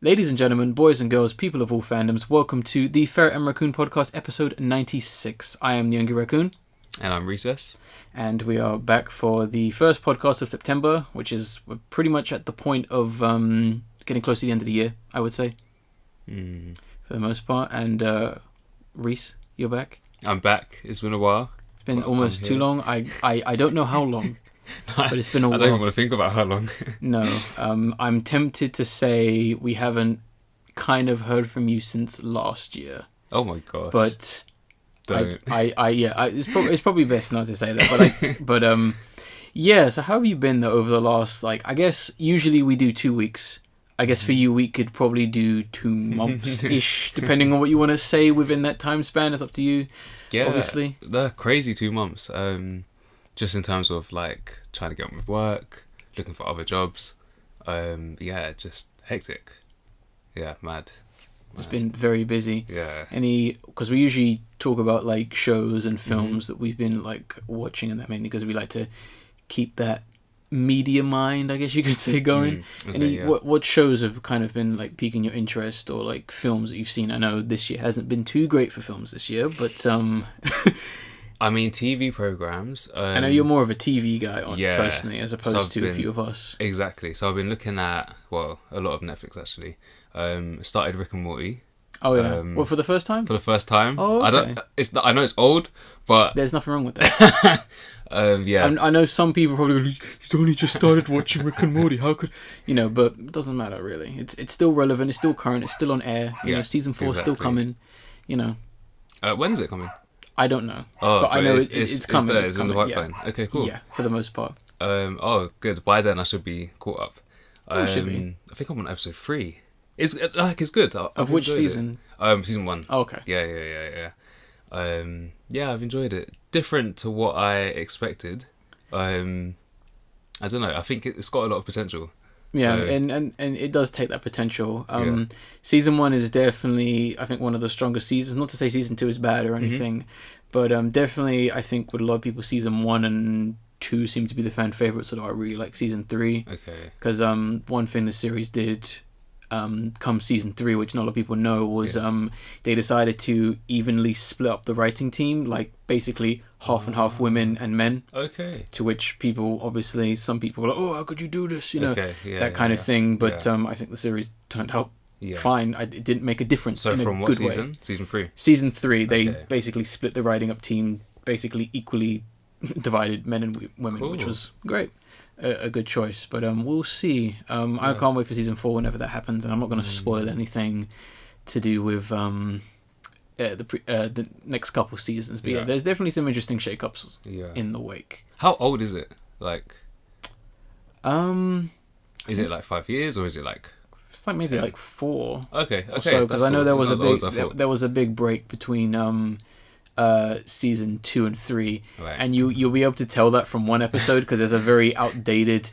Ladies and gentlemen, boys and girls, people of all fandoms, welcome to the Ferret Raccoon podcast, episode 96. I am the JUNKY Raccoon. And I'm Recess. And we are back for the first podcast of September, which is pretty much at the point of getting close to the end of the year, I would say. For the most part. And Reese, you're back? I'm back. It's been a while. It's been almost too long. I don't know how long. But it's been a while. I don't even want to think about how long. No. I'm tempted to say we haven't kind of heard from you since last year. Oh my gosh. But don't. It's probably best not to say that. But yeah. So how have you been though over the last I guess usually we do 2 weeks. I guess for you we could probably do 2 months ish, depending on what you want to say within that time span. It's up to you. Yeah. Obviously. They're crazy 2 months. Just in terms of trying to get on with work, looking for other jobs. Just hectic. Yeah, mad. It's been very busy. Yeah. Because we usually talk about shows and films that we've been watching, and that mainly because we like to keep that media mind, I guess you could say, going. What shows have kind of been piquing your interest, or films that you've seen? I know this year hasn't been too great for films this year, but I mean, TV programs. I know you're more of a TV guy, personally, as opposed to a few of us. Exactly. So I've been looking at a lot of Netflix actually. Started Rick and Morty. Oh yeah. For the first time? For the first time. Oh, okay. I know it's old, but there's nothing wrong with that. Yeah. I know some people probably go, "He's only just started watching Rick and Morty. How could But it doesn't matter really. It's still relevant. It's still current. It's still on air. Season 4 is still coming. When is it coming? I don't know. But I know it's coming. It's in the pipeline. Yeah. Okay, cool. Yeah, for the most part. Good. By then I should be caught up. Should be. I think I'm on episode 3. It's good. Of which season? Season 1. Oh, okay. Yeah. I've enjoyed it. Different to what I expected. I don't know. I think it's got a lot of potential. Yeah, so, and it does take that potential. Season 1 is definitely, I think, one of the strongest seasons. Not to say season 2 is bad or anything, but definitely, I think with a lot of people, season 1 and 2 seem to be the fan favorites. So I really like season 3. Okay. Because one thing the series did, come season 3, which not a lot of people know, was they decided to evenly split up the writing team, basically half and half women and men. Okay. To which people, obviously, some people were like, "Oh, how could you do this?" That kind of thing. But I think the series turned out fine. It didn't make a difference. So from what season? Way. Season 3. Season 3, they basically split the writing up team, basically equally divided men and women, which was great. A good choice, but we'll see. I can't wait for season 4 whenever that happens, and I'm not going to spoil anything to do with the next couple seasons. But there's definitely some interesting shake-ups in the wake. How old is it? Is it 5 years, or is it It's maybe 4. Okay. So because I know there was a big break between season 2 and 3, and you'll be able to tell that from one episode because there's a very outdated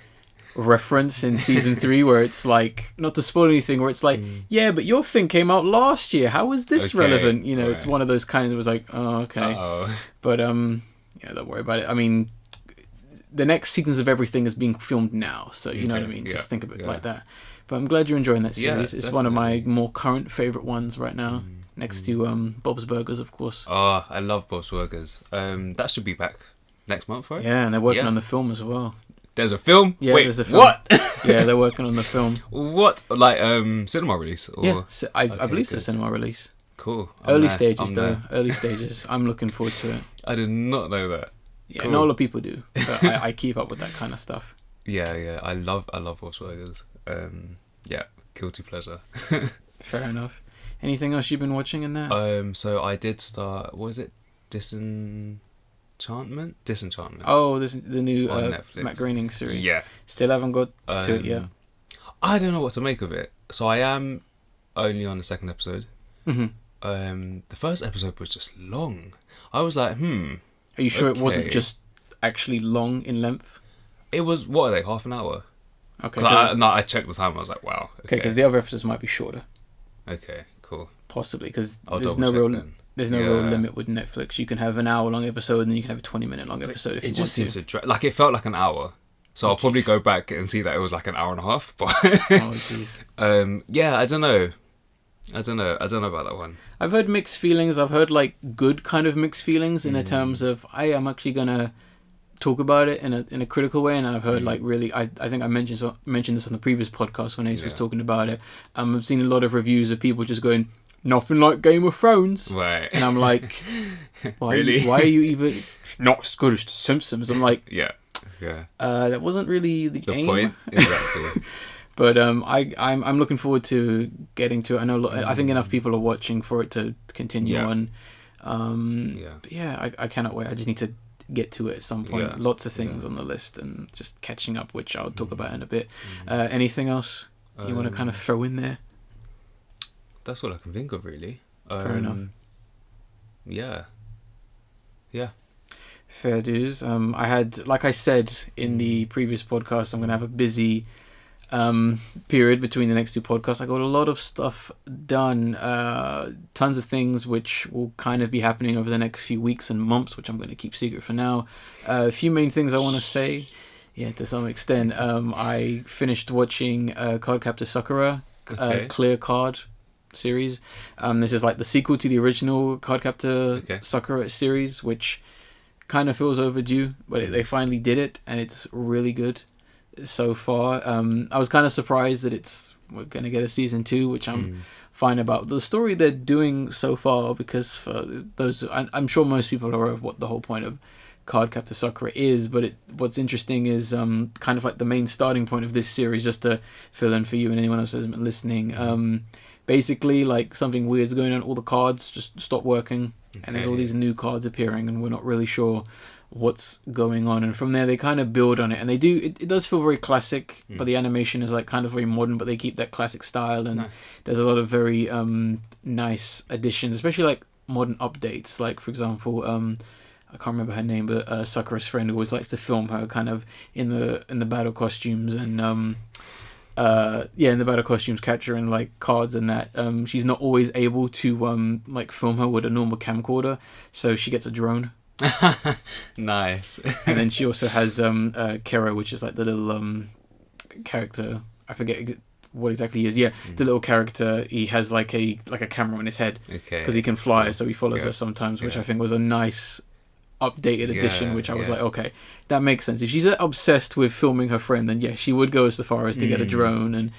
reference in season 3 where it's not to spoil anything, where it's yeah, but your thing came out last year, how is this relevant? It's one of those kind that was oh, okay. But don't worry about it. I mean, the next seasons of everything is being filmed now, so you know what I mean. Just think of it like that. But I'm glad you're enjoying that series. It's one of my more current favorite ones right now. Next to Bob's Burgers, of course. Oh, I love Bob's Burgers. That should be back next month, right? Yeah, and they're working on the film as well. There's a film? Yeah, wait, there's a film. What? Yeah, they're working on the film. What? Cinema release? Or? Yeah, I believe it's a cinema release. Cool. Early stages. Early stages. I'm looking forward to it. I did not know that. Yeah, not a lot of people do, but I keep up with that kind of stuff. Yeah. I love Bob's Burgers. Guilty pleasure. Fair enough. Anything else you've been watching in that? So I did start. What is it? Disenchantment. Oh, the new Netflix. Matt Groening series. Yeah. Still haven't got to it yet. I don't know what to make of it. So I am only on the second episode. Mm-hmm. The first episode was just long. I was like, Are you sure it wasn't just actually long in length? It was, what are they, half an hour? Okay. I checked the time. I was like, wow. Okay, because the other episodes might be shorter. Okay, cool. Possibly, because there's no real limit with Netflix. You can have an hour-long episode, and then you can have a 20-minute long episode if you want to. It just seems to it felt like an hour. So I'll probably go back and see that it was like an hour and a half. But jeez. Yeah, I don't know about that one. I've heard mixed feelings. I've heard like good kind of mixed feelings in the terms of I am actually gonna talk about it in a critical way, and I've heard like really I think I mentioned this on the previous podcast when Ace was talking about it. I've seen a lot of reviews of people just going, nothing like Game of Thrones, right? And I'm like, why are you even not as good as The Simpsons? I'm like, yeah. That wasn't really the aim. Point, exactly. But I'm looking forward to getting to it. I know I think enough people are watching for it to continue on. But I cannot wait. I just need to get to it at some point. Lots of things on the list and just catching up, which I'll talk about in a bit. Anything else you want to kind of throw in there? That's all I can think of, really. Fair enough. Yeah. Fair dues. I had, like I said in the previous podcast, I'm going to have a busy period between the next two podcasts. I got a lot of stuff done, tons of things which will kind of be happening over the next few weeks and months, which I'm going to keep secret for now. A few main things I want to say, to some extent. I finished watching Cardcaptor Sakura, Clear Card series. This is like the sequel to the original Cardcaptor Sakura series, which kind of feels overdue, but they finally did it, and it's really good so far. I was kind of surprised that we're going to get a season 2, which I'm fine about. The story they're doing so far, because for those, I'm sure most people are aware of what the whole point of Cardcaptor Sakura is, but what's interesting is kind of like the main starting point of this series, just to fill in for you and anyone else who hasn't been listening. Basically, like, something weird's going on. All the cards just stop working, and there's all these new cards appearing, and we're not really sure what's going on. And from there, they kind of build on it, and they do. It does feel very classic, but the animation is like kind of very modern, but they keep that classic style, and there's a lot of very nice additions, especially like modern updates. Like, for example, I can't remember her name, but Sakura's friend always likes to film her kind of in the battle costumes, and in the battle costumes, capturing like cards and that. She's not always able to like film her with a normal camcorder, so she gets a drone. Nice. And then she also has Kero, which is like the little character. I forget what exactly he is. The little character. He has like a camera on his head because he can fly, so he follows her sometimes, which I think was a nice updated edition, which I was like, okay, that makes sense. If she's obsessed with filming her friend, then she would go as far as to get a drone and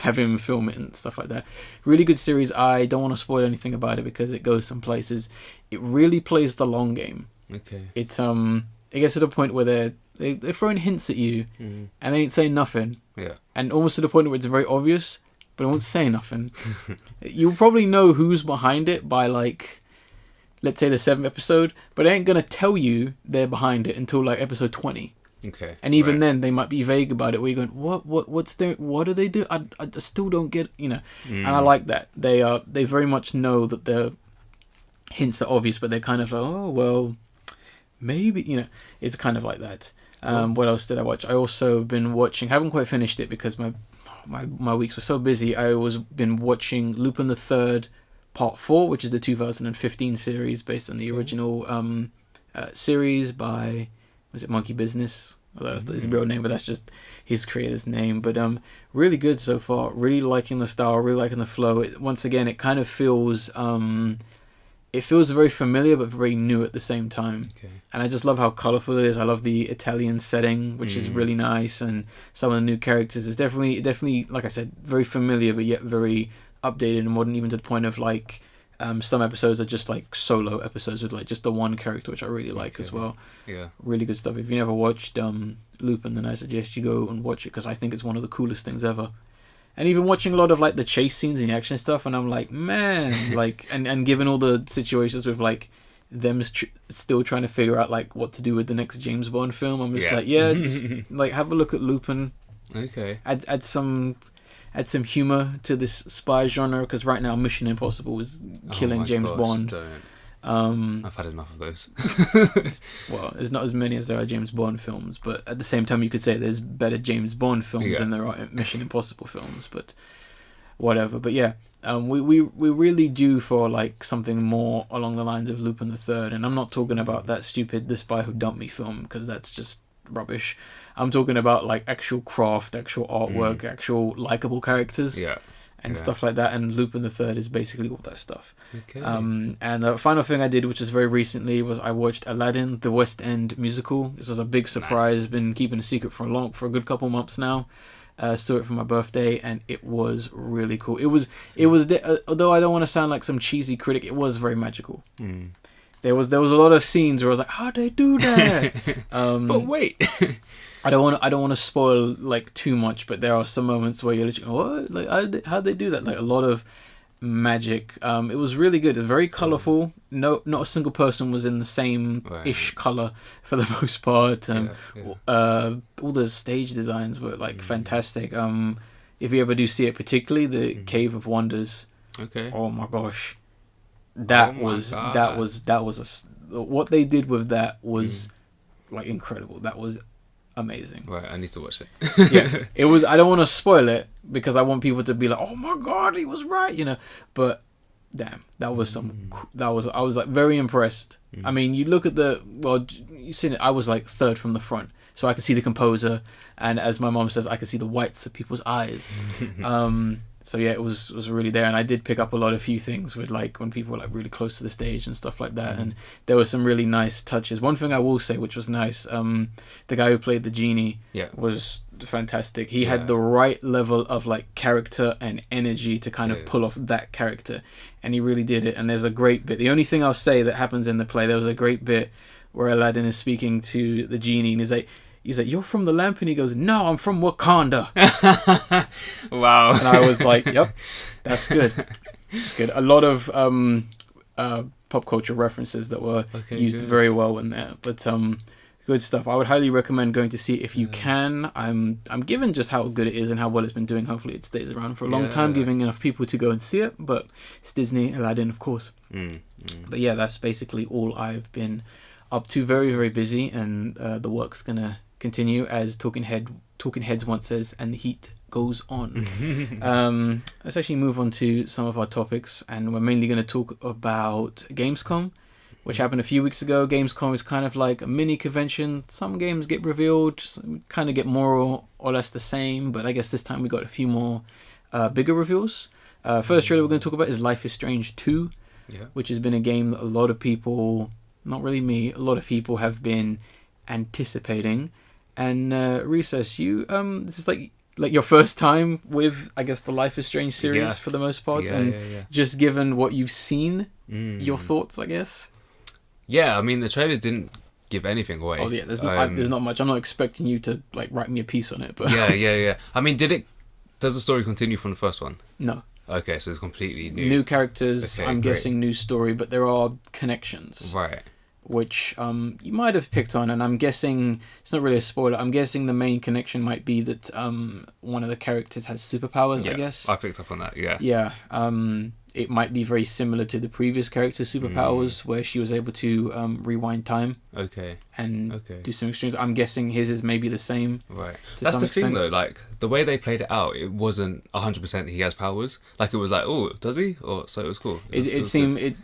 have him film it and stuff like that. Really good series. I don't want to spoil anything about it because it goes some places. It really plays the long game. It's it gets to the point where they're throwing hints at you and they ain't saying nothing, and almost to the point where it's very obvious, but it won't say nothing. You'll probably know who's behind it by like, let's say, the 7th episode, but they ain't gonna tell you they're behind it until like episode 20. And even then, they might be vague about it. Where you're going, what do they do? I still don't get, And I like that they very much know that the hints are obvious, but they're kind of like, oh well, maybe, it's kind of like that. Cool. What else did I watch? I also been watching. Haven't quite finished it because my weeks were so busy. I was been watching Lupin the Third Part 4, which is the 2015 series based on the original series by, was it Monkey Business? Well, that's his real name, but that's just his creator's name. But really good so far. Really liking the style, really liking the flow. Once again, it kind of feels very familiar but very new at the same time. And I just love how colourful it is. I love the Italian setting, which is really nice, and some of the new characters is definitely, like I said, very familiar but yet very updated and modern, even to the point of like some episodes are just like solo episodes with like just the one character, which I really like as well. Really good stuff. If you never watched Lupin, then I suggest you go and watch it, because I think it's one of the coolest things ever. And even watching a lot of like the chase scenes and the action stuff, and I'm like, man, like, and given all the situations with like them still trying to figure out like what to do with the next James Bond film, I'm just like, just like have a look at Lupin. Add some humor to this spy genre, because right now Mission Impossible is killing James Bond. I've had enough of those. Well, there's not as many as there are James Bond films, but at the same time you could say there's better James Bond films than there are Mission Impossible films, but whatever. But we really due for like something more along the lines of Lupin the Third, and I'm not talking about that stupid The Spy Who Dumped Me film, because that's just rubbish. I'm talking about like actual craft, actual artwork, actual likable characters. Yeah. And stuff like that, and Lupin the Third is basically all that stuff. Okay. And the final thing I did, which was very recently, was I watched Aladdin, the West End musical. This was a big surprise. Nice. Been keeping a secret for a good couple months now. Saw it for my birthday, and it was really cool. It was although I don't want to sound like some cheesy critic, it was very magical. There was a lot of scenes where I was like, how'd they do that? But wait. I don't want to spoil like too much, but there are some moments where you're literally, what? Like, how'd they do that? Like a lot of magic. It was really good. It was very colourful. Not a single person was in the same ish colour for the most part. All the stage designs were like fantastic. If you ever do see it, particularly the Cave of Wonders. Okay. Oh my gosh, that was what they did with that was like incredible. That was amazing. Right, I need to watch it. Yeah, it was. I don't want to spoil it because I want people to be like, "Oh my god, he was right," you know. But damn, that was I was like very impressed. I mean, you look at you seen it. I was like third from the front, so I could see the composer, and as my mom says, I could see the whites of people's eyes. So yeah, it was really there, and I did pick up a few things with like when people were like really close to the stage and stuff like that, and there were some really nice touches. One thing I will say, which was nice, the guy who played the genie was fantastic. He had the right level of like character and energy to kind of pull off that character, and he really did it. And there's a great bit. The only thing I'll say that happens in the play, there was a great bit where Aladdin is speaking to the genie, and he's like, "You're from the lamp?" And he goes, "No, I'm from Wakanda." Wow. And I was like, "Yep, that's good. That's good." A lot of pop culture references that were used very well in there. But good stuff. I would highly recommend going to see it if you can. I'm given just how good it is and how well it's been doing. Hopefully it stays around for a long time, giving enough people to go and see it. But it's Disney, Aladdin, of course. But yeah, that's basically all I've been up to. Very, very busy, and the work's gonna continue, as Talking Heads once says, and the heat goes on. Let's actually move on to some of our topics, and we're mainly going to talk about Gamescom, which happened a few weeks ago. Gamescom is kind of like a mini convention. Some games get revealed, some kind of get more or less the same, but I guess this time we got a few more bigger reveals. First trailer we're going to talk about is Life is Strange 2, which has been a game that a lot of people, not really me, a lot of people have been anticipating. And Recess, you this is like your first time with, I guess, the Life is Strange series for the most part, just given what you've seen, your thoughts, I guess. Yeah, I mean the trailer didn't give anything away. Oh yeah, there's not much. I'm not expecting you to like write me a piece on it, but yeah. I mean, does the story continue from the first one? No. Okay, so it's completely new. New characters. Okay, I'm guessing new story, but there are connections. Right. Which you might have picked on, and I'm guessing it's not really a spoiler. I'm guessing the main connection might be that one of the characters has superpowers. I guess I picked up on that. Yeah. It might be very similar to the previous character's superpowers, where she was able to rewind time. Okay. And do some extremes. I'm guessing his is maybe the same. Right. That's the thing, though. Like the way they played it out, it wasn't 100% he has powers. Like it was like, oh, does he? Or so it was cool. It seemed.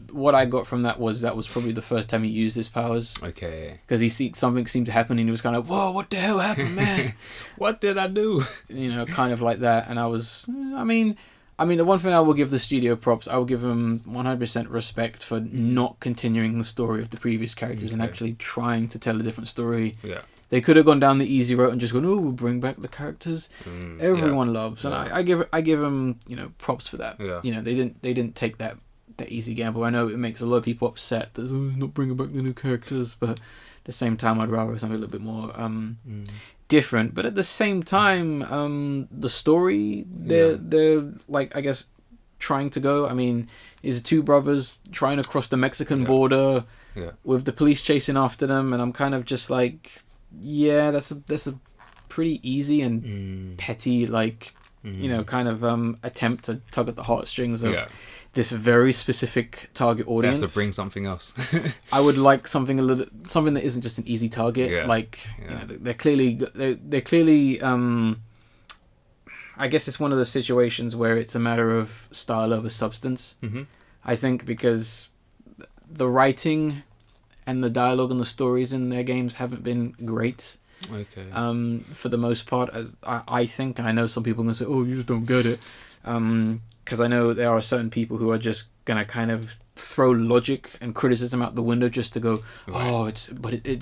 What I got from that was probably the first time he used his powers. Okay. Because something seemed to happen, and he was kind of, whoa, what the hell happened, man? What did I do? You know, kind of like that. And I was, I mean, the one thing I will give the studio props, I will give them 100% respect for not continuing the story of the previous characters and actually trying to tell a different story. Yeah. They could have gone down the easy route and just gone, oh, we'll bring back the characters everyone loves, and I give them props for that. Yeah. They didn't take that easy gamble. I know it makes a lot of people upset that not bringing back the new characters, but at the same time I'd rather something a little bit more different. But at the same time, the story they're like, I guess, trying to go. I mean, is two brothers trying to cross the Mexican border with the police chasing after them, and I'm kind of just like, that's a pretty easy and petty kind of attempt to tug at the heartstrings of this very specific target audience. They have to bring something else. I would like something that isn't just an easy target. Yeah. They're clearly. I guess it's one of those situations where it's a matter of style over substance. Mm-hmm. I think because the writing and the dialogue and the stories in their games haven't been great. Okay. For the most part, as I think, and I know some people are going to say, "Oh, you just don't get it," because I know there are certain people who are just gonna kind of throw logic and criticism out the window just to go, "Oh, it's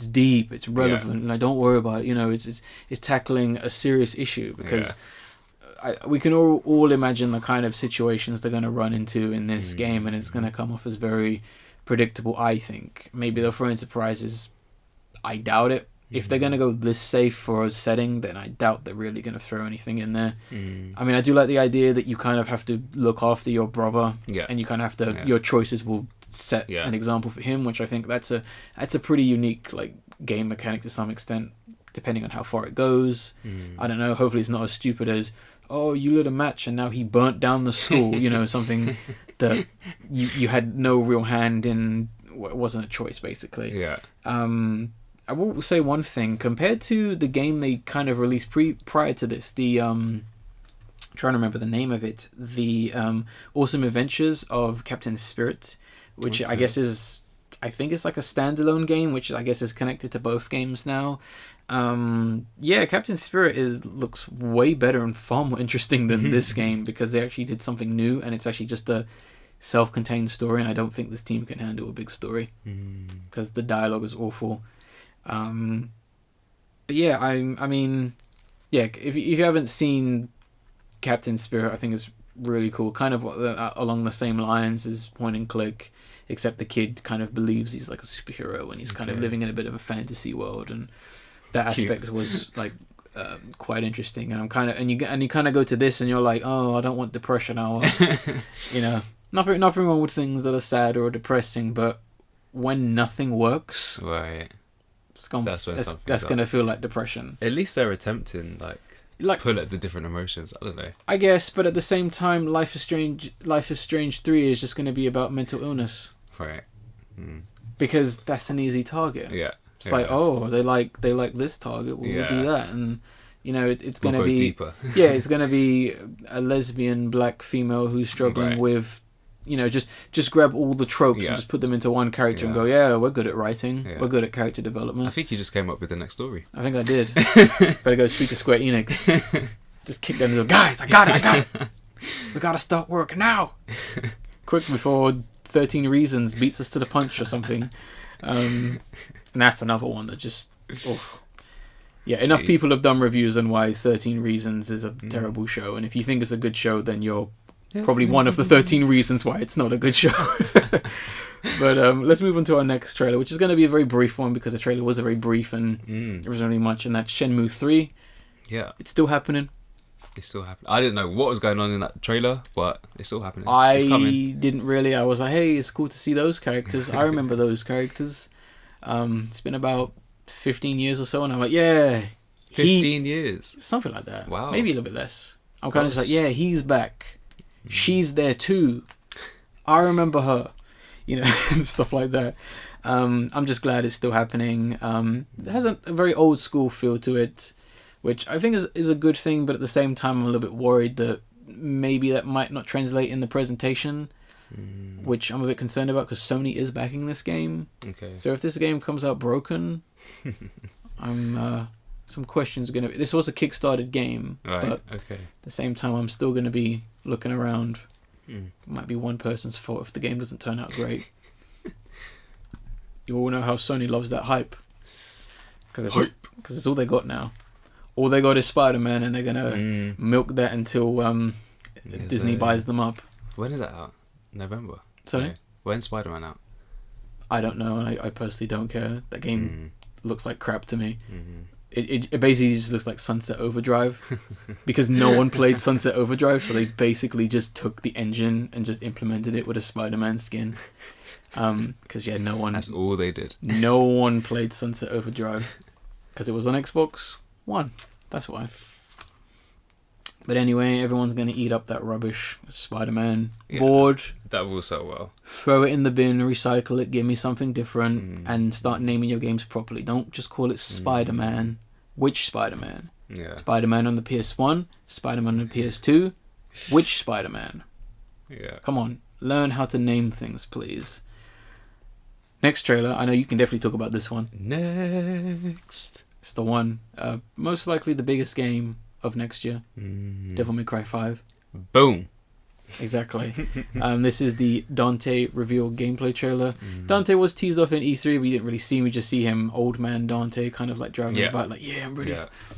deep, it's relevant, and don't worry about it." You know, it's tackling a serious issue because we can all imagine the kind of situations they're gonna run into in this game, and it's gonna come off as very predictable. I think maybe they'll throw in surprises. I doubt it. If they're going to go this safe for a setting, then I doubt they're really going to throw anything in there. I mean, I do like the idea that you kind of have to look after your brother, and you kind of have to, your choices will set an example for him, which I think that's a pretty unique like game mechanic to some extent, depending on how far it goes. I don't know, hopefully it's not as stupid as, oh, you lit a match and now he burnt down the school, you know, something that you had no real hand in, wasn't a choice, basically. I will say one thing, compared to the game they kind of released prior to this, the trying to remember the name of it, the Awesome Adventures of Captain Spirit, which I guess I think it's like a standalone game, which I guess is connected to both games now. Captain Spirit looks way better and far more interesting than this game, because they actually did something new, and it's actually just a self-contained story, and I don't think this team can handle a big story because the dialogue is awful. But yeah, I mean, if you haven't seen Captain Spirit, I think it's really cool. Kind of along the same lines as point and click, except the kid kind of believes he's like a superhero and he's kind of living in a bit of a fantasy world, and that aspect was like quite interesting. And I'm kind of you kind of go to this and you're like, oh, I don't want depression hour. You know, nothing wrong with things that are sad or depressing, but when nothing works, right. That's going to feel like depression. At least they're attempting to pull at the different emotions. I don't know. I guess, but at the same time, Life is Strange 3 is just going to be about mental illness. Right. Because that's an easy target. Yeah. It's like, oh, they like this target. We'll do that, and you know, it's going to be deeper. It's going to be a lesbian black female who's struggling with. You know, just grab all the tropes and just put them into one character and go, we're good at writing. We're good at character development. I think you just came up with the next story. I think I did. Better go speak to Square Enix. Just kick them and go, guys, I got it. We got to start working now. Quick before 13 Reasons beats us to the punch or something. And that's another one that just... enough people have done reviews on why 13 Reasons is a terrible show. And if you think it's a good show, then you're probably one of the 13 reasons why it's not a good show. But let's move on to our next trailer, which is going to be a very brief one because the trailer was very brief and there wasn't really much, and that's Shenmue 3. Yeah. It's still happening. I didn't know what was going on in that trailer, but it's still happening. I didn't really. I was like, hey, it's cool to see those characters. I remember those characters. It's been about 15 years or so, and I'm like, 15 years? Something like that. Wow. Maybe a little bit less. I'm kind of just like, he's back. She's there too. I remember her, you know, and stuff like that. I'm just glad it's still happening. It has a very old school feel to it, which I think is a good thing, but at the same time I'm a little bit worried that maybe that might not translate in the presentation, which I'm a bit concerned about because Sony is backing this game. Okay. So if this game comes out broken, some questions are going to... This was a kickstarted game, right, but at the same time I'm still going to be looking around. It might be one person's fault if the game doesn't turn out great. You all know how Sony loves that hype. Because it's all they got now. All they got is Spider-Man, and they're going to milk that until Disney buys them up. When is that out? November? Sorry? No. When's Spider-Man out? I don't know, and I personally don't care. That game looks like crap to me. It basically just looks like Sunset Overdrive because no one played Sunset Overdrive, so they basically just took the engine and just implemented it with a Spider-Man skin. Because no one... That's all they did. No one played Sunset Overdrive because it was on Xbox One. That's why. But anyway, everyone's going to eat up that rubbish. Spider-Man. Bored. That will sell well. Throw it in the bin, recycle it, give me something different, and start naming your games properly. Don't just call it Spider-Man. Which Spider-Man? Yeah. Spider-Man on the PS1, Spider-Man on the PS2. Which Spider-Man? Yeah. Come on, learn how to name things, please. Next trailer, I know you can definitely talk about this one. Next. It's the one, most likely the biggest game of next year. Devil May Cry 5. Boom. Exactly. This is the Dante reveal gameplay trailer. Dante was teased off in E3, but you didn't really see him. We just see him, old man Dante, kind of like driving his bike, like, yeah, I'm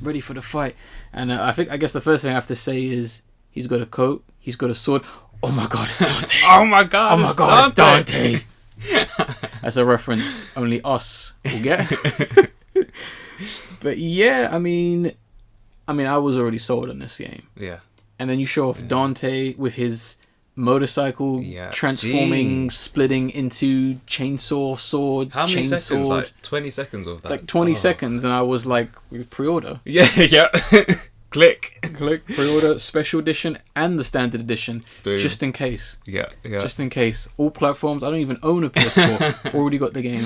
ready for the fight. And I guess the first thing I have to say is he's got a coat, he's got a sword. Oh my god, it's Dante. Oh my god, it's Dante. That's a reference only us will get. But yeah, I mean, I was already sold on this game. Yeah. And then you show off Dante with his motorcycle transforming, splitting into chainsaw, sword, How many chainsaw. seconds? Like 20 seconds of that? Like 20 seconds, and I was like, pre-order. Yeah. Click, pre-order, special edition and the standard edition. Boom. Just in case. Yeah. Just in case. All platforms. I don't even own a PS4. Already got the game.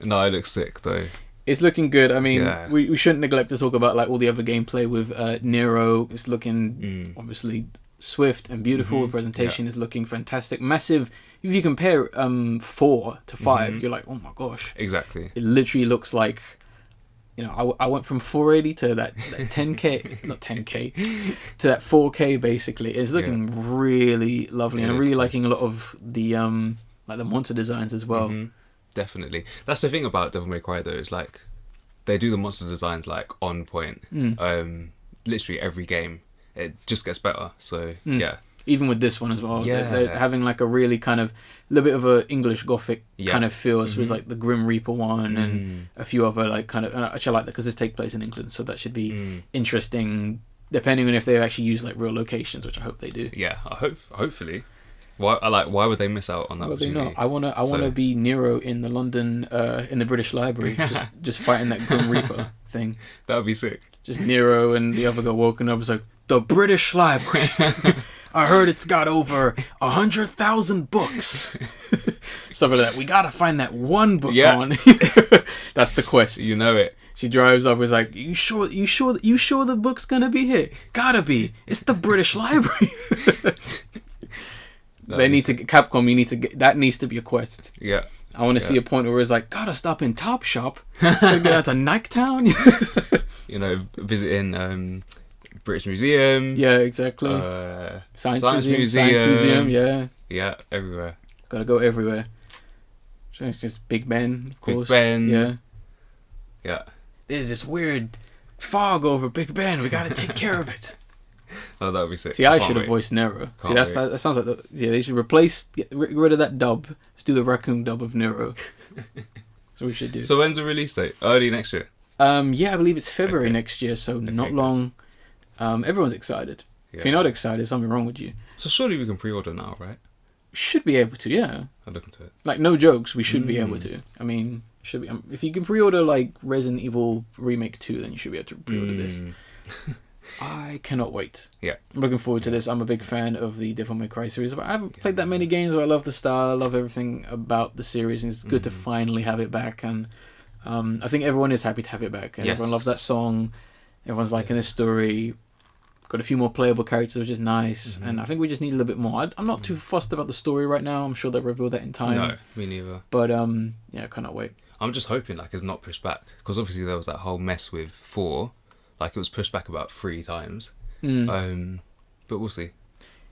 No, it looks sick though. It's looking good. I mean, we shouldn't neglect to talk about like all the other gameplay with Nero. It's looking obviously swift and beautiful. The presentation is looking fantastic. Massive. If you compare 4 to 5, you're like, oh my gosh. Exactly. It literally looks like, I went from 480 to that 10K, not 10K, to that 4K basically. It's looking really lovely, and I'm really liking a lot of the like the monster designs as well. Definitely. That's the thing about Devil May Cry though, is like they do the monster designs like on point. Literally every game it just gets better. So yeah. Even with this one as well. They're having like a really kind of little bit of a English Gothic kind of feel. So with like the Grim Reaper one and a few other like kind of, actually I like that because this takes place in England, so that should be interesting depending on if they actually use like real locations, which I hope they do. Yeah, hopefully. Why would they miss out on that opportunity? I wanna be Nero in the London in the British Library, just fighting that Grim Reaper thing. That would be sick. Just Nero and the other guy walking up, was like, the British Library. I heard it's got over 100,000 books. Something like that. We gotta find that one book on. That's the quest. You know it. She drives up. Is like, you sure the book's gonna be here? Gotta be. It's the British Library. They need to Capcom. You need to get that. Needs to be a quest. Yeah. I want to see a point where it's like, gotta stop in Top Shop. Gotta get out to Niketown. Visiting British Museum. Yeah, exactly. Science Museum. Yeah, everywhere. Gotta go everywhere. So it's just Big Ben, of course. Big Ben. Yeah. There's this weird fog over Big Ben. We gotta take care of it. Oh, that would be sick. See, I should have voiced Nero. See, that sounds like they should get rid of that dub. Let's do the raccoon dub of Nero. That's what we should do. So when's the release date? Early next year? I believe it's February next year, so not long. Everyone's excited. Yeah. If you're not excited, there's something wrong with you. So surely we can pre-order now, right? Should be able to, yeah. I'll look into it. Like, no jokes, we should be able to. I mean, should be. If you can pre-order like Resident Evil Remake 2, then you should be able to pre-order this. I cannot wait. Yeah. I'm looking forward to this. I'm a big fan of the Devil May Cry series. I haven't played that many games, but I love the style. I love everything about the series, and it's good to finally have it back. And I think everyone is happy to have it back. And everyone loves that song. Everyone's liking this story. Got a few more playable characters, which is nice. And I think we just need a little bit more. I'm not too fussed about the story right now. I'm sure they'll reveal that in time. No, me neither. But I cannot wait. I'm just hoping like it's not pushed back, because obviously there was that whole mess with 4. Like it was pushed back about 3 times. But we'll see.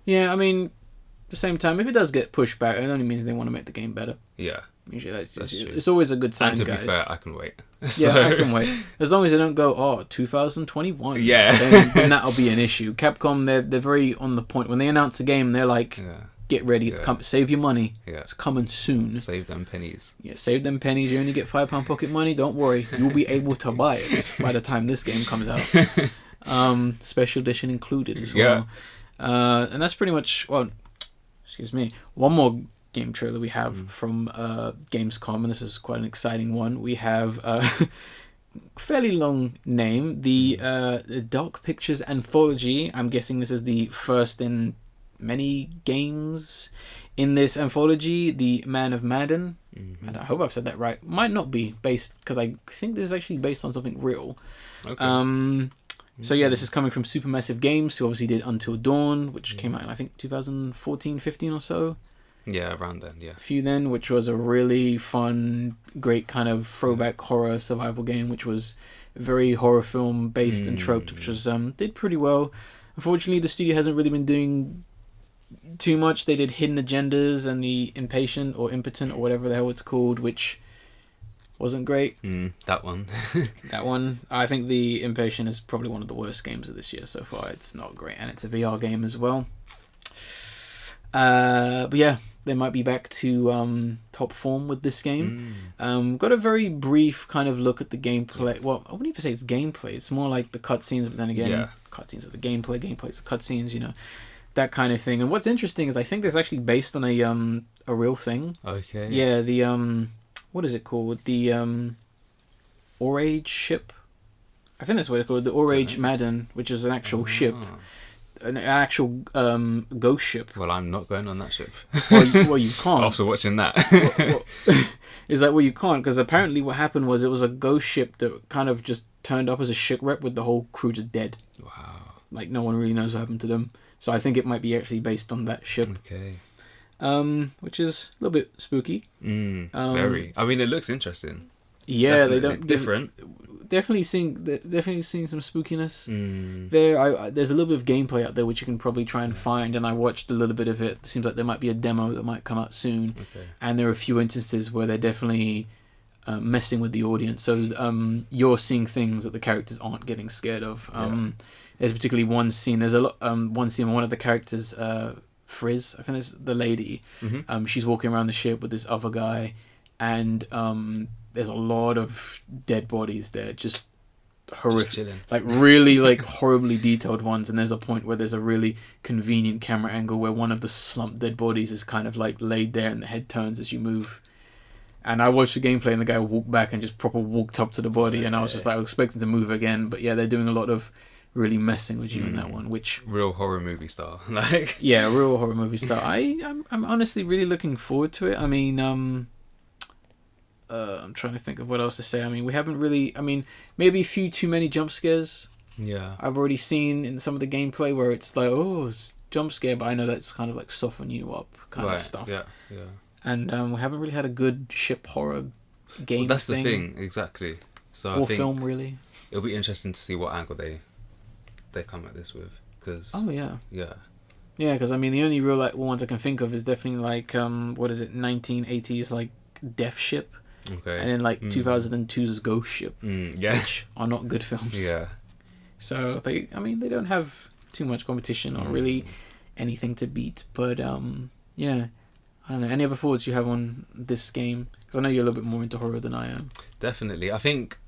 Yeah, I mean, at the same time, if it does get pushed back, it only means they want to make the game better. Yeah. Usually that's true. It's always a good sign, and to guys. be fair, I can wait. Yeah, I can wait. As long as they don't go, 2021. Yeah. Then that'll be an issue. Capcom, they're very on the point. When they announce a game, they're like, get ready. It's save your money. Yeah. It's coming soon. Save them pennies. Yeah, save them pennies. You only get £5 pocket money. Don't worry. You'll be able to buy it by the time this game comes out. Special edition included as well. And that's pretty much, excuse me, one more game trailer we have from Gamescom, and this is quite an exciting one. We have a fairly long name, the Dark Pictures Anthology. I'm guessing this is the first in many games in this anthology. The Man of Medan, and I hope I've said that right. Might not be based, because I think this is actually based on something real. Okay. So yeah, this is coming from Supermassive Games, who obviously did Until Dawn, which came out in I think 2014-15 or so. Yeah, around then, yeah. A few then, which was a really fun, great kind of throwback horror survival game, which was very horror film based and troped, which was did pretty well. Unfortunately, the studio hasn't really been doing too much. They did Hidden Agendas and the Impatient or Impotent or whatever the hell it's called, which wasn't great. That one. That one. I think the Impatient is probably one of the worst games of this year so far. It's not great, and it's a VR game as well. But yeah, they might be back to top form with this game. Got a very brief kind of look at the gameplay. Well, I wouldn't even say it's gameplay. It's more like the cutscenes, but then again, cutscenes are the gameplay, gameplay's the cutscenes, you know, that kind of thing. And what's interesting is I think that's actually based on a real thing. Okay. Yeah, the what is it called? The Orage ship. I think that's what it's called. The Orage Medan, which is an actual ship. An actual ghost ship. Well, I'm not going on that ship. Well, you can't. After watching that. Is that you can't? Because apparently what happened was it was a ghost ship that kind of just turned up as a shipwreck with the whole crew just dead. Wow. Like, no one really knows what happened to them. So I think it might be actually based on that ship. Okay. Which is a little bit spooky. Very. I mean, it looks interesting. Yeah, definitely. They don't different. Definitely seeing some spookiness there. There's a little bit of gameplay out there which you can probably try and find, and I watched a little bit of it. It seems like there might be a demo that might come out soon, and there are a few instances where they're definitely messing with the audience. So you're seeing things that the characters aren't getting scared of. There's particularly one scene. There's one scene where one of the characters, Frizz, I think it's the lady. She's walking around the ship with this other guy, and there's a lot of dead bodies there, just horrific, like really like horribly detailed ones. And there's a point where there's a really convenient camera angle where one of the slumped dead bodies is kind of like laid there, and the head turns as you move. And I watched the gameplay, and the guy walked back and just proper walked up to the body, and I was just like, I was expecting to move again, but yeah, they're doing a lot of really messing with you in that one, which real horror movie style. Like, yeah, real horror movie style. I'm honestly really looking forward to it. I mean, I'm trying to think of what else to say. I mean, we haven't really... I mean, maybe a few too many jump scares. Yeah. I've already seen in some of the gameplay where it's like, oh, it's jump scare, but I know that's kind of like soften you up kind of stuff. Yeah. And we haven't really had a good ship horror game. Well, that's the thing, exactly. So or I think film, really. It'll be interesting to see what angle they come at this with. Cause, yeah, because I mean, the only real like ones I can think of is definitely like what is it, 1980s like Death Ship. Okay. And then like 2002's Ghost Ship, which are not good films. Yeah. So they don't have too much competition or really anything to beat. But yeah, I don't know. Any other thoughts you have on this game? Because I know you're a little bit more into horror than I am. Definitely. I think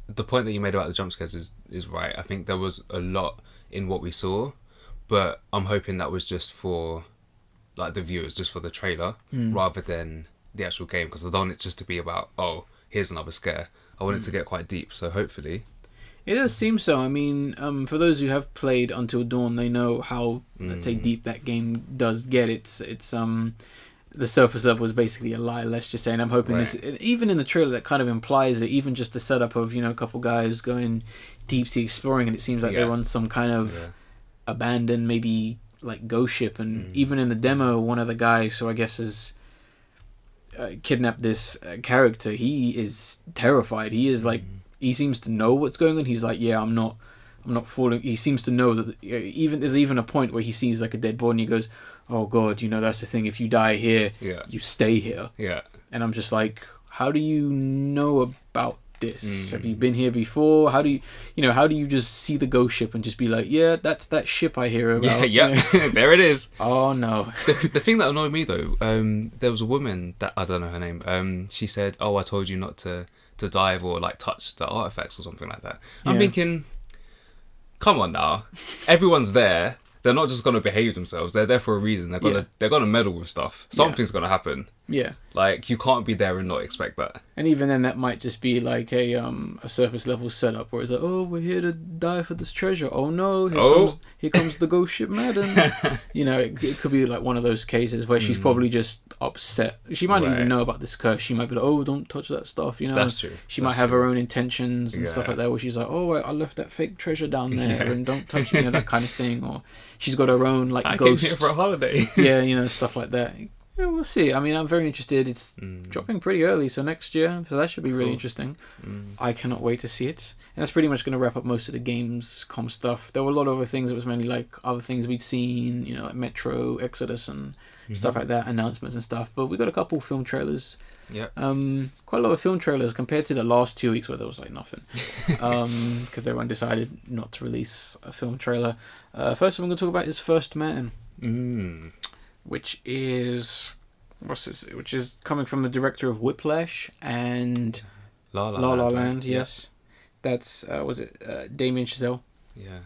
the point that you made about the jump scares is right. I think there was a lot in what we saw, but I'm hoping that was just for like the viewers, just for the trailer, rather than the actual game, because I don't want it just to be about, oh, here's another scare. I want it to get quite deep, so hopefully. It does seem so. I mean, for those who have played Until Dawn, they know how, let's say, deep that game does get. It's the surface level is basically a lie, let's just say, and I'm hoping this, even in the trailer, that kind of implies it, even just the setup of, you know, a couple guys going deep sea exploring, and it seems like they're on some kind of abandoned, maybe, like, ghost ship, and even in the demo, one of the guys, who I guess is kidnapped this character, he is terrified. He is like, he seems to know what's going on. He's like, yeah, I'm not falling. He seems to know that there's even a point where he sees like a dead body and he goes, oh god, you know, that's the thing, if you die here, you stay here. And I'm just like, how do you know about this? Have you been here before? How do you just see the ghost ship and just be like, yeah, that's that ship I hear about? There it is. Oh no. The thing that annoyed me though, there was a woman that, I don't know her name, she said, oh, I told you not to dive or like touch the artifacts or something like that. I'm thinking, come on now, everyone's there. They're not just gonna behave themselves. They're there for a reason. They're gonna meddle with stuff. Something's gonna happen. Yeah. Like, you can't be there and not expect that. And even then, that might just be like a surface level setup where it's like, oh, we're here to die for this treasure. Oh no, here comes the ghost ship Medan. You know, it could be like one of those cases where she's probably just upset. She might not even know about this curse. She might be like, oh, don't touch that stuff. You know, that's true. She might have her own intentions and stuff like that, where she's like, oh, I left that fake treasure down there and don't touch it, you know, that kind of thing. Or she's got her own like ghost. I came here for a holiday. Yeah, you know, stuff like that. Yeah, we'll see. I mean, I'm very interested. It's dropping pretty early, so next year. So that should be really interesting. I cannot wait to see it. And that's pretty much going to wrap up most of the Gamescom stuff. There were a lot of other things. It was mainly like other things we'd seen, you know, like Metro, Exodus, and stuff like that, announcements and stuff. But we got a couple film trailers. Yeah. Quite a lot of film trailers compared to the last 2 weeks where there was like nothing. Because everyone decided not to release a film trailer. First one I'm going to talk about is First Man. Which is coming from the director of Whiplash and La La Land. Yes, that's Damien Chazelle. Yeah.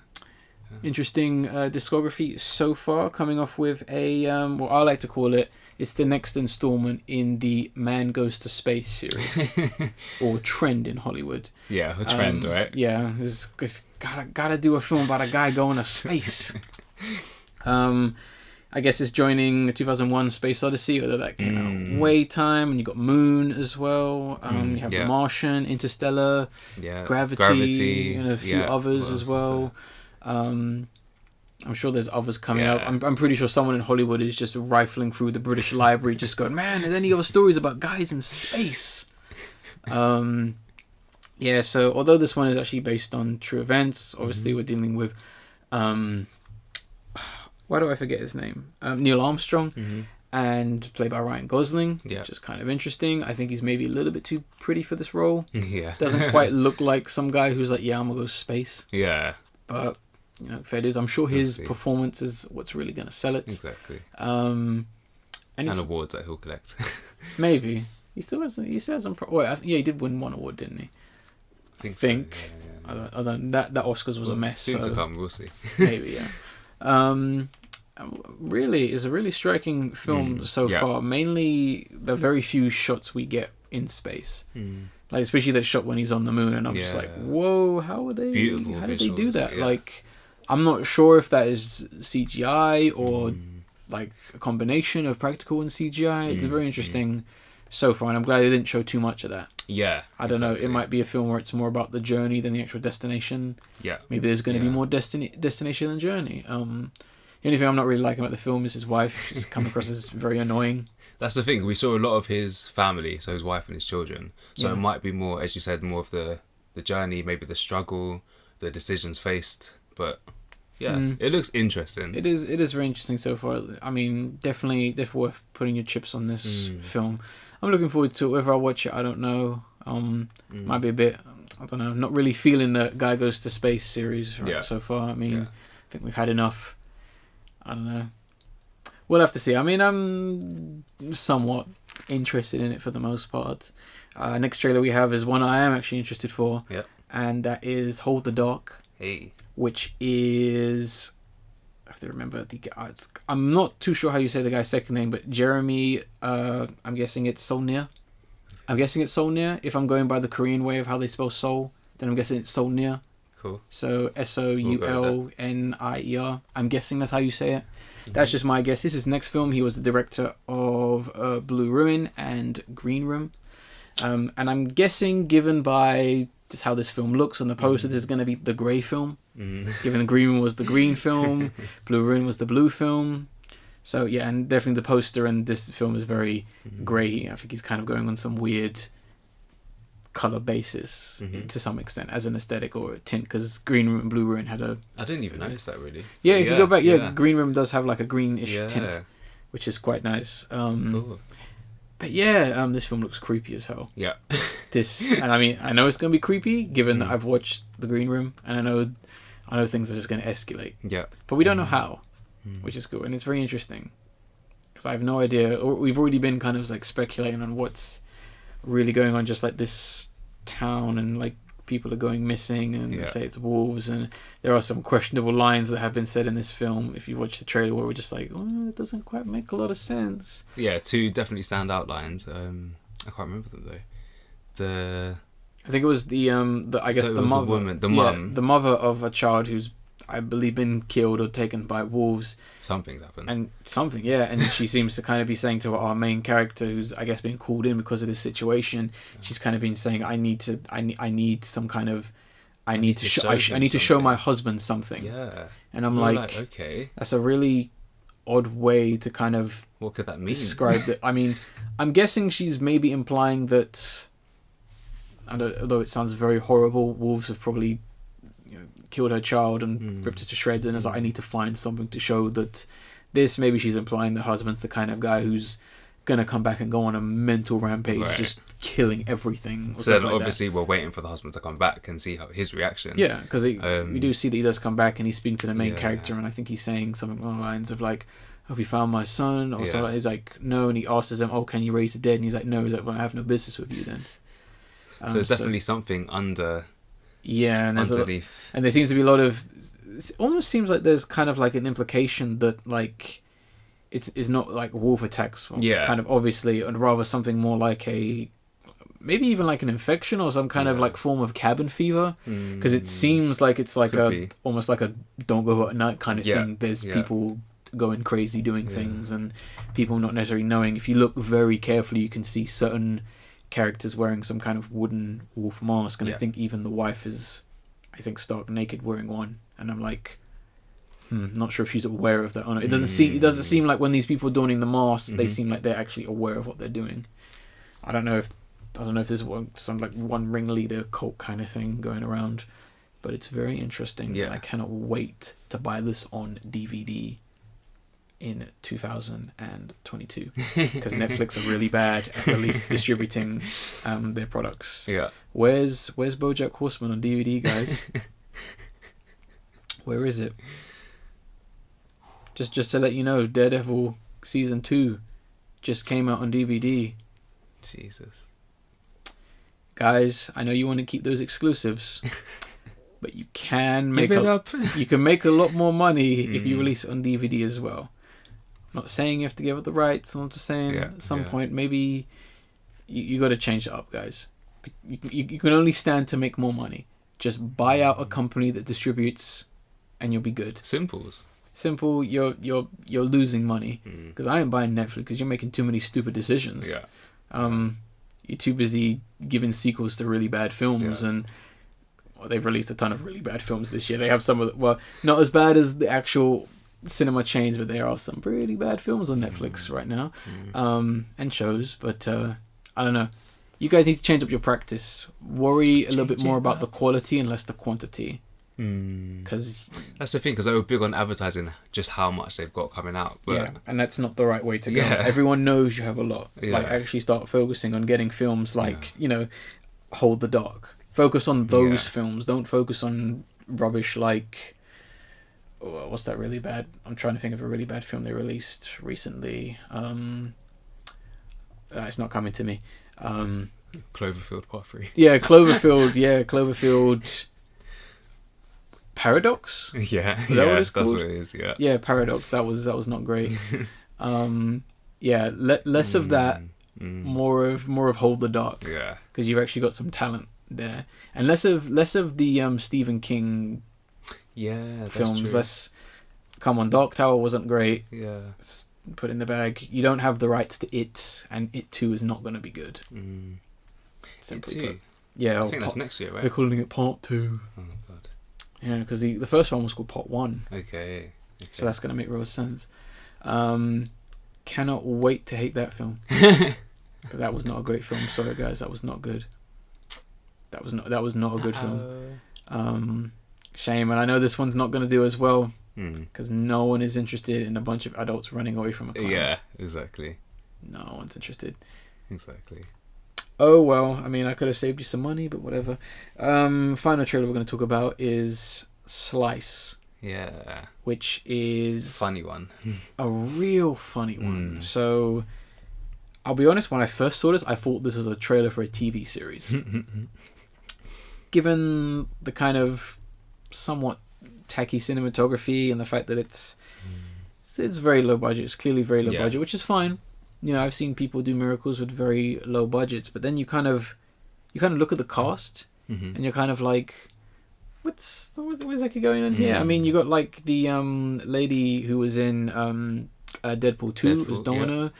Interesting discography so far. Coming off with a what I like to call it's the next installment in the Man Goes to Space series, or trend in Hollywood. Yeah, a trend, right? Yeah, it's gotta do a film about a guy going to space. I guess it's joining 2001 Space Odyssey, although that came out way time, and you got Moon as well. You have The Martian, Interstellar, Gravity, and a few others as well. I'm sure there's others coming out. I'm pretty sure someone in Hollywood is just rifling through the British Library, just going, man, are there any other stories about guys in space? So although this one is actually based on true events, obviously we're dealing with why do I forget his name? Neil Armstrong, and played by Ryan Gosling, which is kind of interesting. I think he's maybe a little bit too pretty for this role. Yeah. Doesn't quite look like some guy who's like, yeah, I'm going to go space. Yeah. But, you know, fair dues. I'm sure his performance is what's really going to sell it. Exactly. And awards that he'll collect. Maybe. He still has some... he did win one award, didn't he? I think. Yeah. I don't, that Oscars was a mess. Soon to come, we'll see. Maybe, yeah. Really is a really striking film so far. Mainly the very few shots we get in space, like especially that shot when he's on the moon, and I'm just like, whoa, how did they do that? Like, I'm not sure if that is CGI or like a combination of practical and CGI. It's very interesting so far, and I'm glad they didn't show too much of that. Yeah, I don't know. It might be a film where it's more about the journey than the actual destination. Yeah, maybe there's going to be more destination than journey. The only thing I'm not really liking about the film is his wife. She's come across as very annoying. That's the thing. We saw a lot of his family, so his wife and his children. So it might be more, as you said, more of the journey, maybe the struggle, the decisions faced. But it looks interesting. It is very interesting so far. I mean, definitely worth putting your chips on this film. I'm looking forward to it. Whether I watch it, I don't know. Might be a bit, I don't know, not really feeling the Guy Goes to Space series so far. I mean, I think we've had enough. I don't know. We'll have to see. I mean, I'm somewhat interested in it for the most part. Next trailer we have is one I am actually interested for. Yep. And that is Hold the Dark. Hey. Which is... I have to remember the guy. I'm not too sure how you say the guy's second name, but Jeremy, I'm guessing it's Solnier. If I'm going by the Korean way of how they spell soul, then I'm guessing it's Solnier. Cool. So Soulnier. I'm guessing that's how you say it. That's just my guess. This is his next film. He was the director of Blue Ruin and Green Room. And I'm guessing, given by just how this film looks on the poster, this is going to be the grey film. Given the Green Room was the green film, Blue Ruin was the blue film. So yeah, and definitely the poster and this film is very grey. I think he's kind of going on some weird colour basis to some extent as an aesthetic or a tint, because Green Room and Blue Ruin had a... I didn't even notice that really. Yeah, if you go back, Green Room does have like a greenish tint, which is quite nice. Cool. But yeah, this film looks creepy as hell. Yeah. And I mean, I know it's going to be creepy given that I've watched The Green Room, and I know things are just going to escalate. Yeah. But we don't know how, which is cool, and it's very interesting. Because I have no idea, or we've already been kind of like speculating on what's really going on, just like this town, and like people are going missing, and they say it's wolves, and there are some questionable lines that have been said in this film if you watch the trailer where we're just like, oh, it doesn't quite make a lot of sense. Yeah, two definitely standout lines. I can't remember them though. I think it was the mother, the mother of a child who's, I believe, been killed or taken by wolves. Something's happened. And she seems to kind of be saying to our main character, who's I guess been called in because of this situation, she's kind of been saying, I need to show my husband something. Yeah. And I'm like, okay, that's a really odd way to kind of what could that mean? Describe it. I mean, I'm guessing she's maybe implying that, although it sounds very horrible, wolves have probably killed her child and ripped her to shreds, and it's like, I need to find something to show that this. Maybe she's implying the husband's the kind of guy who's gonna come back and go on a mental rampage, just killing everything. So then obviously we're waiting for the husband to come back and see his reaction. Yeah, because we do see that he does come back and he's speaking to the main character, and I think he's saying something along the lines of like, have you found my son? Or something. He's like, no, and he asks him, oh, can you raise the dead? And he's like, no. He's like, well, I have no business with you then. So there's definitely something under. Yeah, and underneath. And there seems to be a lot of. It almost seems like there's kind of like an implication that like it's not like wolf attacks. Kind of obviously, and rather something more like maybe even like an infection or some kind of like form of cabin fever, because it seems like it's like almost like a don't go out at night kind of thing. There's people going crazy doing things, and people not necessarily knowing. If you look very carefully, you can see certain characters wearing some kind of wooden wolf mask, and I think even the wife is, I think, stark naked wearing one, and I'm like, not sure if she's aware of that or not. It doesn't seem like when these people are donning the masks, they seem like they're actually aware of what they're doing. I don't know if this is some like one ringleader cult kind of thing going around, but it's very interesting. And I cannot wait to buy this on DVD in 2022, because Netflix are really bad at release distributing their products. Where's BoJack Horseman on DVD, guys? Where is it? Just to let you know, Daredevil season 2 just came out on DVD. Jesus, guys, I know you want to keep those exclusives, but you can make you can make a lot more money if you release it on DVD as well. I'm not saying you have to give up the rights. I'm just saying at some point maybe you got to change it up, guys. You can only stand to make more money. Just buy out a company that distributes, and you'll be good. Simple. You're losing money, because I ain't buying Netflix because you're making too many stupid decisions. You're too busy giving sequels to really bad films, and they've released a ton of really bad films this year. They have some of not as bad as the actual cinema chains, but there are some pretty bad films on Netflix right now, and shows. But I don't know. You guys need to change up your practice. Worry a little bit more about the quality and less the quantity. Because that's the thing, because they were big on advertising just how much they've got coming out, but and that's not the right way to go. Everyone knows you have a lot. Like, actually start focusing on getting films like Hold the Dark. Focus on those films. Don't focus on rubbish like what's that really bad? I'm trying to think of a really bad film they released recently. It's not coming to me. Cloverfield Part 3. Cloverfield. Paradox? Is that what it's called? That's what it is, Paradox. That was not great. Less of that, more of Hold the Dark. Because you've actually got some talent there, and less of the Stephen King films. True. Less. Come on, Dark Tower wasn't great. Put in the bag. You don't have the rights to it, and it 2 is not going to be good. Simply put. I think that's next year, right? They're calling it Part 2. Oh god. Yeah, because the first one was called Part 1. Okay. So that's going to make real sense. Cannot wait to hate that film. Because that was not a great film. Sorry, guys. That was not good. That was not a good film. Shame. And I know this one's not going to do as well. Because no one is interested in a bunch of adults running away from a clown. Yeah, exactly. No one's interested. Exactly. Oh well, I mean, I could have saved you some money, but whatever. Final trailer we're going to talk about is Slice. Yeah. Which is funny one. A real funny one. So, I'll be honest, when I first saw this, I thought this was a trailer for a TV series. Given the kind of somewhat tacky cinematography and the fact that it's very low budget. It's clearly very low budget, which is fine. I've seen people do miracles with very low budgets, but then you kind of look at the cast and you're kind of like, where's exactly going on here? I mean, you got like the lady who was in Deadpool 2 as Domino.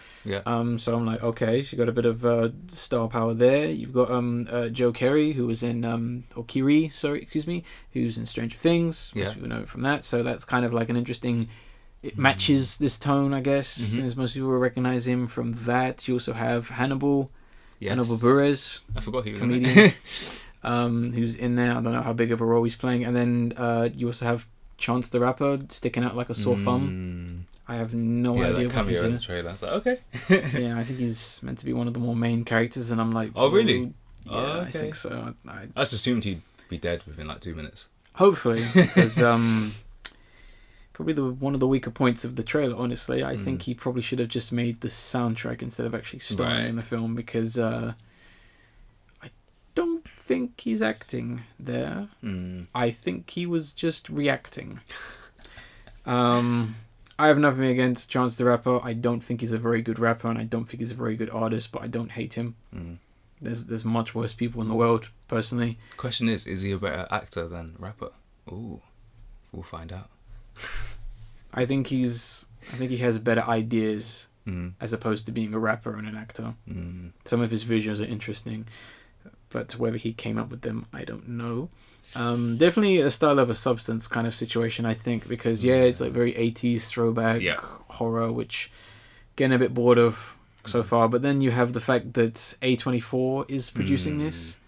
So I'm like, okay, she got a bit of star power there. You've got Joe Carey, who was in who's in Stranger Things. Most people know it from that. So that's kind of like an interesting it matches this tone, I guess, as most people will recognize him from that. You also have Hannibal Buress. I forgot he was comedian, who's in there. I don't know how big of a role he's playing. And then you also have Chance the Rapper sticking out like a sore thumb. I have no idea what he's in the trailer. I was like, okay. Yeah, I think he's meant to be one of the more main characters, and I'm like, oh really? Yeah, okay. I think so. I just assumed he'd be dead within like 2 minutes. Hopefully, because probably one of the weaker points of the trailer. Honestly, I think he probably should have just made the soundtrack instead of actually starring in the film, because I don't think he's acting there. I think he was just reacting. I have nothing against Chance the Rapper. I don't think he's a very good rapper, and I don't think he's a very good artist, but I don't hate him. There's much worse people in the world, personally. Question is he a better actor than rapper? Ooh, we'll find out. I think he has better ideas as opposed to being a rapper and an actor. Some of his visuals are interesting, but whether he came up with them, I don't know. Definitely a Style Over Substance kind of situation, I think, because it's like very 80s throwback horror, which getting a bit bored of so far. But then you have the fact that A24 is producing this,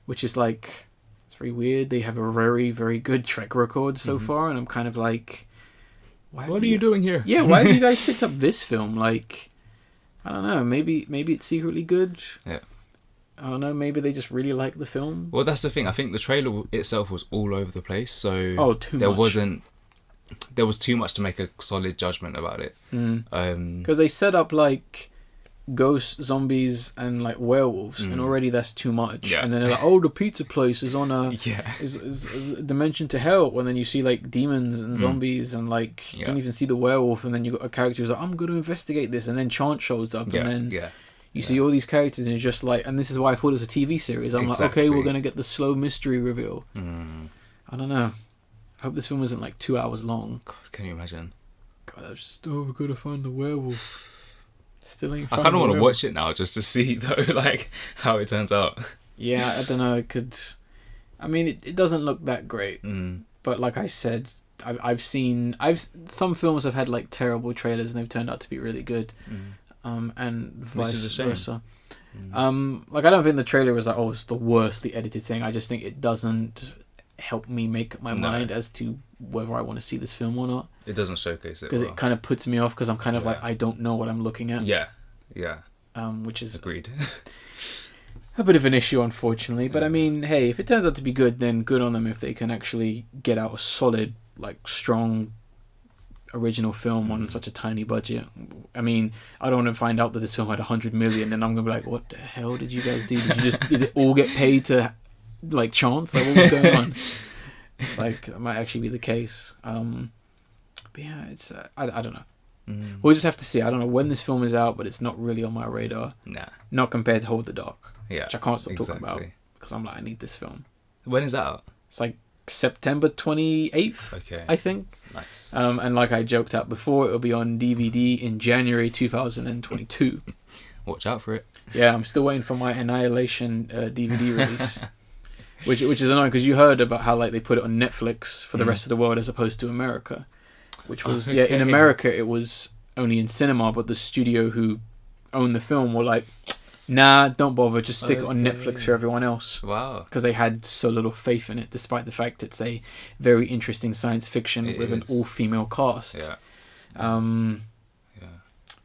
which is like, it's very weird. They have a very, very good track record so far, and I'm kind of like, what are you doing here? Yeah, why have you guys picked up this film? Like, I don't know, maybe it's secretly good. Yeah. I don't know, maybe they just really like the film. Well, that's the thing. I think the trailer itself was all over the place, so there was too much to make a solid judgment about it. Because they set up like ghosts, zombies, and like werewolves, and already that's too much. And then they're like, oh, the pizza place is on a is a dimension to hell. And then you see like demons and zombies, and like you don't even see the werewolf. And then you got a character who's like, I'm going to investigate this, and then Chance shows up, and then you see all these characters, and you're just like, and this is why I thought it was a TV series. I'm like, okay, we're gonna get the slow mystery reveal. I don't know. I hope this film isn't like 2 hours long. God, can you imagine? God, I just we're gonna find the werewolf. Still ain't. I kind of want to watch it now just to see though, like how it turns out. Yeah, I don't know. It could. I mean, it doesn't look that great, but like I said, I've seen some films have had like terrible trailers and they've turned out to be really good. And vice versa. Like I don't think the trailer was like, oh, it's the worstly edited thing. I just think it doesn't help me make up my mind as to whether I want to see this film or not. It doesn't showcase it because it kind of puts me off, because I'm kind of like, I don't know what I'm looking at. Which is agreed. A bit of an issue, unfortunately. But I mean, hey, if it turns out to be good, then good on them if they can actually get out a solid, like, strong original film on such a tiny budget. I mean, I don't want to find out that this film had 100 million and I'm gonna be like, what the hell did you guys do? Did it all get paid to like Chance? Like, what was going on? Like, that might actually be the case. But yeah, it's I don't know. We'll just have to see. I don't know when this film is out, but it's not really on my radar. Not compared to Hold the Dark, which I can't stop talking about, because I'm like, I need this film. When is that out? It's like September 28th, I think. Nice. And like I joked out before, it'll be on DVD in January 2022. Watch out for it. Yeah, I'm still waiting for my Annihilation DVD release, which is annoying, because you heard about how like they put it on Netflix for the rest of the world as opposed to America, which was in America it was only in cinema, but the studio who owned the film were like, nah, don't bother, just stick it on Netflix for everyone else. Wow. Because they had so little faith in it, despite the fact it's a very interesting science fiction with an all-female cast.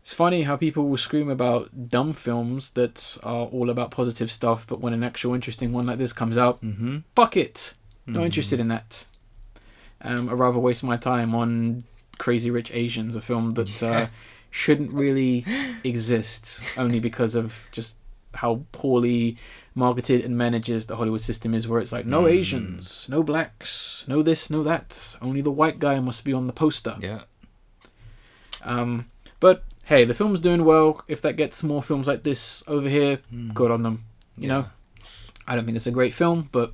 It's funny how people will scream about dumb films that are all about positive stuff, but when an actual interesting one like this comes out, fuck it. Not interested in that. I'd rather waste my time on Crazy Rich Asians, a film that shouldn't really exist, only because of just how poorly marketed and managed the Hollywood system is, where it's like, no Asians, no blacks, no this, no that, only the white guy must be on the poster. But hey, the film's doing well. If that gets more films like this over here, good on them. You know, I don't think it's a great film, but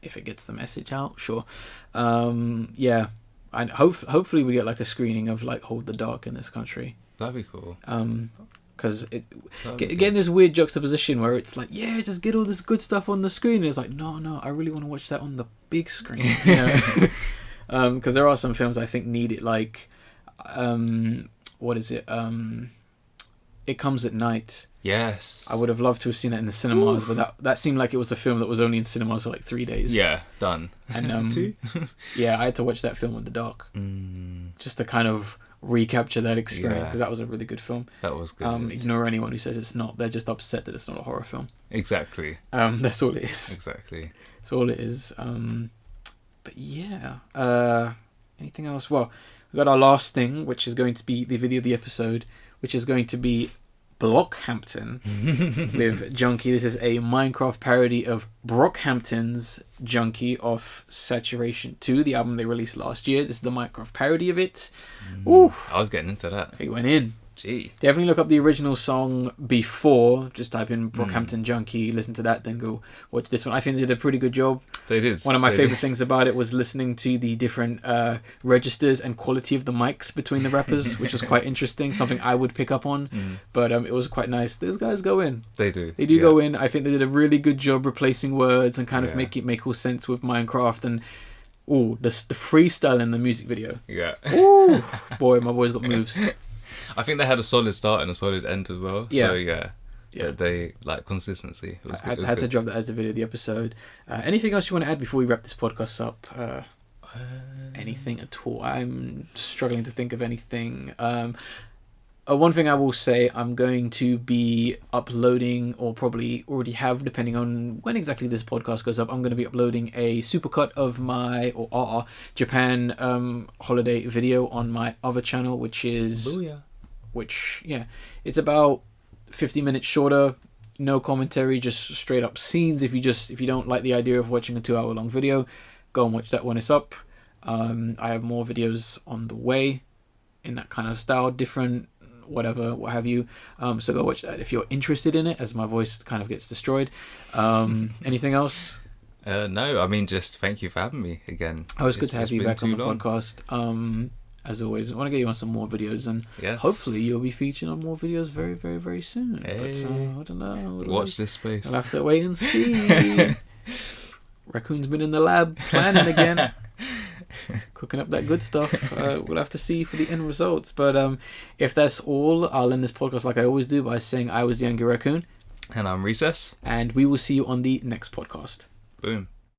if it gets the message out, sure. And hopefully we get like a screening of like Hold the Dark in this country. That'd be cool. Because getting this weird juxtaposition where it's like, yeah, just get all this good stuff on the screen. And it's like, no, I really want to watch that on the big screen. You know? Because there are some films I think need it. Like, what is it? It Comes at Night. Yes. I would have loved to have seen it in the cinemas, but that seemed like it was a film that was only in cinemas for like 3 days. Yeah, done. And 2? Yeah, I had to watch that film in the dark. Just to kind of recapture that experience, because that was a really good film. That was good. Ignore anyone who says it's not. They're just upset that it's not a horror film. Exactly. That's all it is. Exactly. That's all it is. But yeah. Anything else? Well, we got our last thing, which is going to be the video of the episode, which is going to be BLOCKHAMPTON with JUNKY. This is a Minecraft parody of Brockhampton's JUNKY off Saturation 2, the album they released last year. This is the Minecraft parody of it. I was getting into that. He went in. Gee. Definitely look up the original song before. Just type in Brockhampton JUNKY, listen to that, then go watch this one. I think they did a pretty good job. They did. One of my favourite things about it was listening to the different registers and quality of the mics between the rappers, which was quite interesting, something I would pick up on. But it was quite nice. Those guys go in. They do. They do go in. I think they did a really good job replacing words and kind of make all sense with Minecraft. And the freestyle in the music video. Yeah. Ooh, boy, my boy's got moves. I think they had a solid start and a solid end as well. Yeah. So yeah, they like consistency. It was good. I had to drop that as the video of the episode. Anything else you want to add before we wrap this podcast up? Anything at all? I'm struggling to think of anything. One thing I will say, I'm going to be uploading, or probably already have, depending on when exactly this podcast goes up, I'm going to be uploading a supercut of our Japan holiday video on my other channel, which is... Booyah. It's about 50 minutes shorter, no commentary, just straight up scenes. If you don't like the idea of watching a 2-hour long video, go and watch that when it's up. I have more videos on the way in that kind of style, different, whatever, what have you. So go watch that if you're interested in it, as my voice kind of gets destroyed. Anything else? No, I mean, just thank you for having me again. Oh, it's good to have you back on the podcast. As always, I want to get you on some more videos, and hopefully you'll be featured on more videos very, very, very soon. Hey. But I don't know. Watch this space. I'll have to wait and see. Raccoon's been in the lab planning again. Cooking up that good stuff. We'll have to see for the end results. But if that's all, I'll end this podcast like I always do by saying I was the Angry Raccoon. And I'm Recess. And we will see you on the next podcast. Boom.